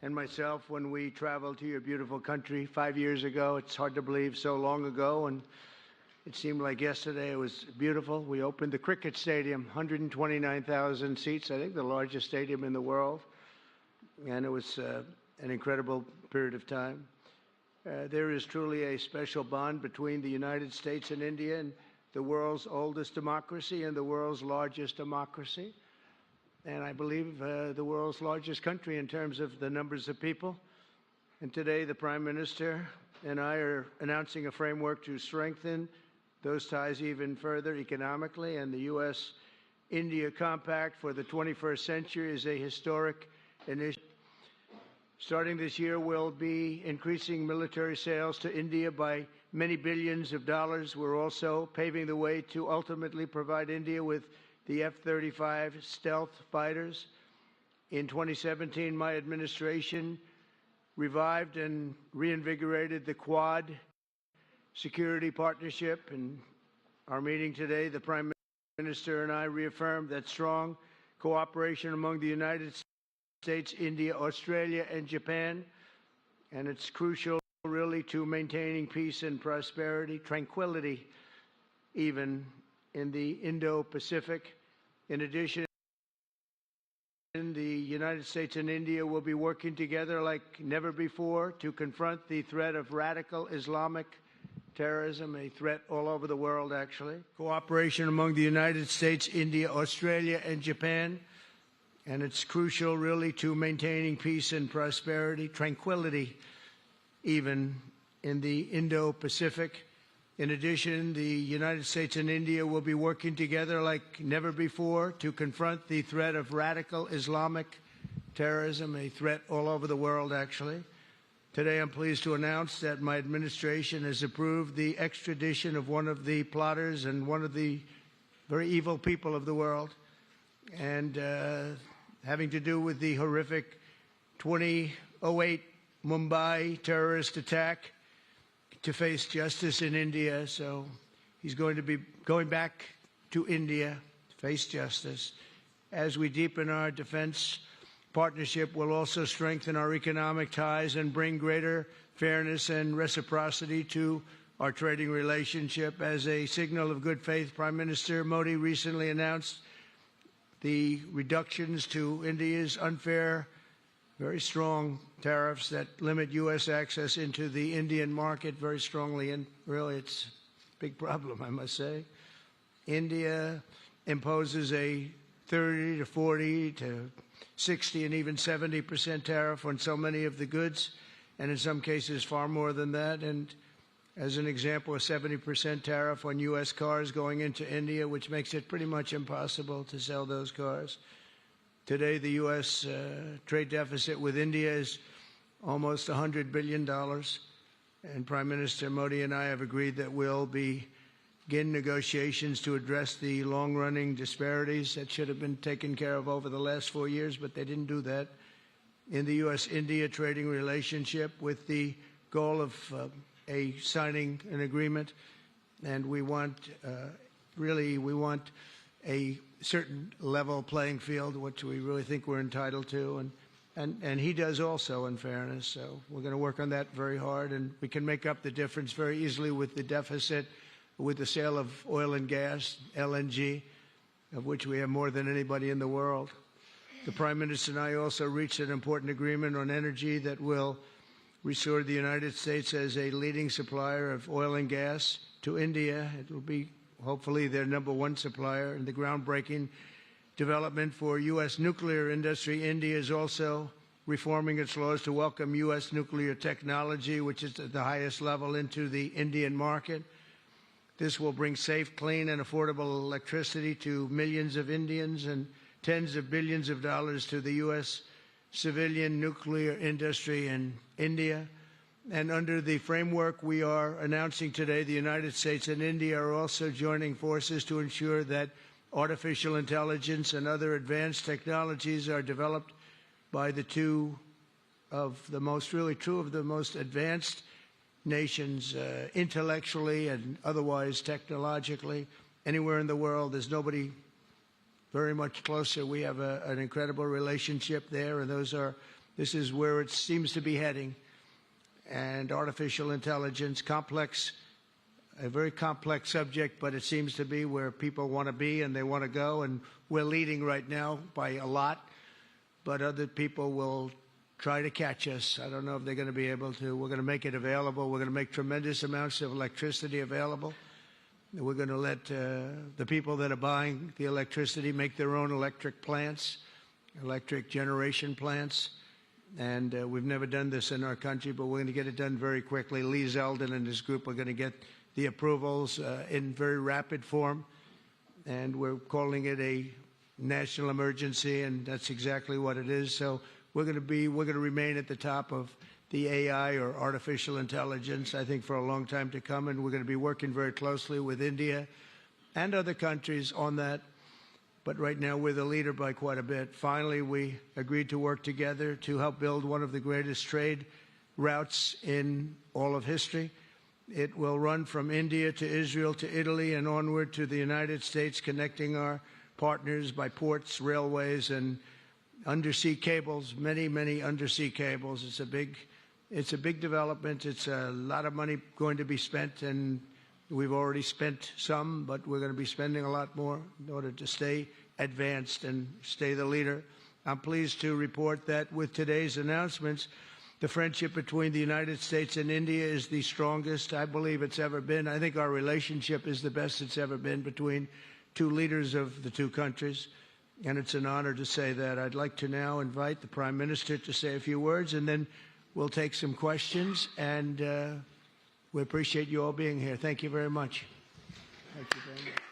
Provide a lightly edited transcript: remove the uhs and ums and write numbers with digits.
and myself when we traveled to your beautiful country 5 years ago. It's hard to believe so long ago, and it seemed like yesterday. It was beautiful. We opened the cricket stadium, 129,000 seats, I think the largest stadium in the world, and it was an incredible period of time. There is truly a special bond between the United States and India, and the world's oldest democracy and the world's largest democracy, and I believe the world's largest country in terms of the numbers of people. And today the Prime Minister and I are announcing a framework to strengthen those ties even further economically, and the U.S.-India Compact for the 21st century is a historic initiative. Starting this year, we'll be increasing military sales to India by many billions of dollars. We're also paving the way to ultimately provide India with the F-35 stealth fighters. In 2017, my administration revived and reinvigorated the Quad security partnership. In our meeting today, the Prime Minister and I reaffirmed that strong cooperation among the United States, India, Australia, and Japan, and it's crucial really to maintaining peace and prosperity, tranquility, even in the Indo-Pacific. In addition, the United States and India will be working together like never before to confront the threat of radical Islamic terrorism, a threat all over the world, actually. Cooperation among the United States, India, Australia, and Japan, and it's crucial really to maintaining peace and prosperity, tranquility, even in the Indo-Pacific. In addition, the United States and India will be working together like never before to confront the threat of radical Islamic terrorism, a threat all over the world, actually. Today, I'm pleased to announce that my administration has approved the extradition of one of the plotters and one of the very evil people of the world, and having to do with the horrific 2008 Mumbai terrorist attack, to face justice in India. So he's going to be going back to India to face justice. As we deepen our defense partnership, we'll also strengthen our economic ties and bring greater fairness and reciprocity to our trading relationship. As a signal of good faith, Prime Minister Modi recently announced the reductions to India's unfair, very strong tariffs that limit U.S. access into the Indian market very strongly, and really it's a big problem, I must say. India imposes a 30 to 40 to 60 and even 70% tariff on so many of the goods, and in some cases far more than that. And as an example, a 70% tariff on U.S. cars going into India, which makes it pretty much impossible to sell those cars. Today, the U.S. Trade deficit with India is almost $100 billion, and Prime Minister Modi and I have agreed that we'll begin negotiations to address the long-running disparities that should have been taken care of over the last 4 years, but they didn't do that, in the U.S.-India trading relationship, with the goal of signing an agreement. And we want, we want a certain level playing field, which we really think we're entitled to, and he does also, in fairness. So we're going to work on that very hard, and we can make up the difference very easily with the deficit, with the sale of oil and gas, LNG, of which we have more than anybody in the world. The Prime Minister and I also reached an important agreement on energy that will restore the United States as a leading supplier of oil and gas to India. It will be hopefully their #1 supplier. In the groundbreaking development for U.S. nuclear industry, India is also reforming its laws to welcome U.S. nuclear technology, which is at the highest level, into the Indian market. This will bring safe, clean, and affordable electricity to millions of Indians and tens of billions of dollars to the U.S. civilian nuclear industry in India. And under the framework we are announcing today, the United States and India are also joining forces to ensure that artificial intelligence and other advanced technologies are developed by two of the most advanced nations, intellectually and otherwise technologically. Anywhere in the world, there's nobody very much closer. We have an incredible relationship there, and those are This is where it seems to be heading. And artificial intelligence, complex, a very complex subject, but it seems to be where people want to be and they want to go. And we're leading right now by a lot, but other people will try to catch us. I don't know if they're going to be able to. We're going to make it available. We're going to make tremendous amounts of electricity available. We're going to let the people that are buying the electricity make their own electric plants, electric generation plants. And we've never done this in our country, but we're going to get it done very quickly. Lee Zeldin and his group are going to get the approvals in very rapid form. And we're calling it a national emergency, and that's exactly what it is. So we're going to remain at the top of the AI, or artificial intelligence, I think, for a long time to come, and we're going to be working very closely with India and other countries on that. But right now, we're the leader by quite a bit. Finally, we agreed to work together to help build one of the greatest trade routes in all of history. It will run from India to Israel to Italy and onward to the United States, connecting our partners by ports, railways, and undersea cables, many, many undersea cables. It's a big development. It's a lot of money going to be spent, and we've already spent some, but we're going to be spending a lot more in order to stay advanced and stay the leader. I'm pleased to report that with today's announcements, the friendship between the United States and India is the strongest I believe it's ever been. I think our relationship is the best it's ever been between two leaders of the two countries, and it's an honor to say that. I'd like to now invite the Prime Minister to say a few words, and then we'll take some questions, and we appreciate you all being here. Thank you very much. Thank you very much.